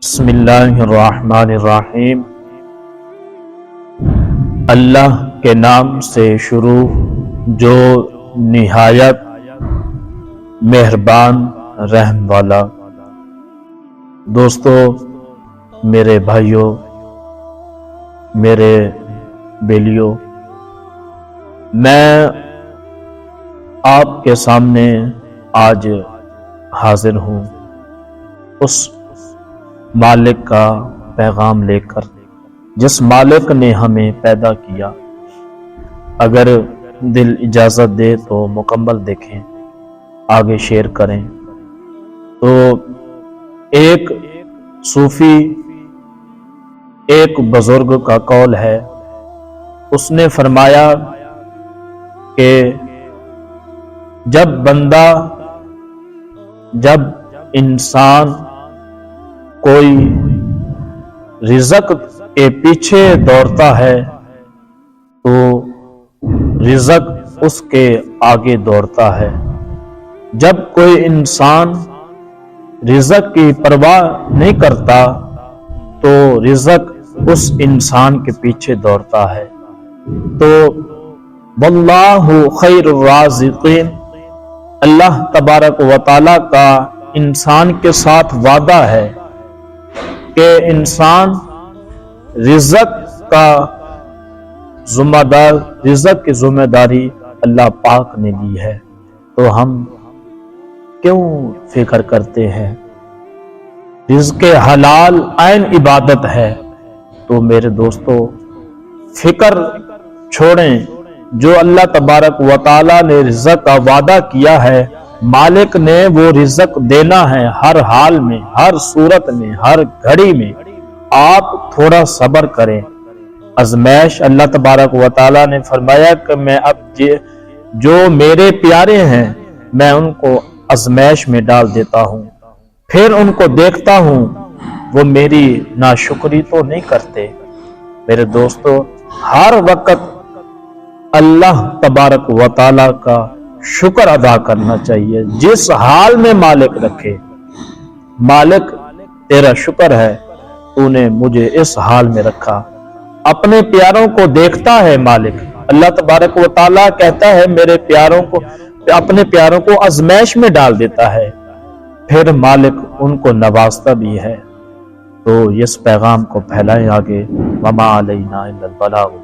بسم اللہ الرحمن الرحیم۔ اللہ کے نام سے شروع جو نہایت مہربان رحم والا۔ دوستو، میرے بھائیوں، میرے بیلیوں، میں آپ کے سامنے آج حاضر ہوں اس مالک کا پیغام لے کر جس مالک نے ہمیں پیدا کیا۔ اگر دل اجازت دے تو مکمل دیکھیں، آگے شیئر کریں۔ تو ایک صوفی، ایک بزرگ کا قول ہے، اس نے فرمایا کہ جب انسان کوئی رزق کے پیچھے دوڑتا ہے تو رزق اس کے آگے دوڑتا ہے۔ جب کوئی انسان رزق کی پرواہ نہیں کرتا تو رزق اس انسان کے پیچھے دوڑتا ہے۔ تو واللہ خیر الرازقین، اللہ تبارک و تعالی کا انسان کے ساتھ وعدہ ہے کہ انسان رزق کی ذمہ داری اللہ پاک نے دی ہے۔ تو ہم کیوں فکر کرتے ہیں؟ رزق حلال عین عبادت ہے۔ تو میرے دوستو، فکر چھوڑیں، جو اللہ تبارک و تعالی نے رزق کا وعدہ کیا ہے، مالک نے وہ رزق دینا ہے ہر حال میں، ہر صورت میں، ہر گھڑی میں۔ آپ تھوڑا صبر کریں۔ ازمائش، اللہ تبارک و تعالی نے فرمایا کہ میں اب جو میرے پیارے ہیں میں ان کو ازمائش میں ڈال دیتا ہوں، پھر ان کو دیکھتا ہوں وہ میری ناشکری تو نہیں کرتے۔ میرے دوستو، ہر وقت اللہ تبارک و تعالی کا شکر ادا کرنا چاہیے، جس حال میں مالک رکھے۔ مالک تیرا شکر ہے، تو نے مجھے اس حال میں رکھا۔ اپنے پیاروں کو دیکھتا ہے مالک، اللہ تبارک و تعالیٰ کہتا ہے اپنے پیاروں کو آزمائش میں ڈال دیتا ہے، پھر مالک ان کو نوازتا بھی ہے۔ تو اس پیغام کو پھیلائیں آگے۔ وما علینا الا البلاغ۔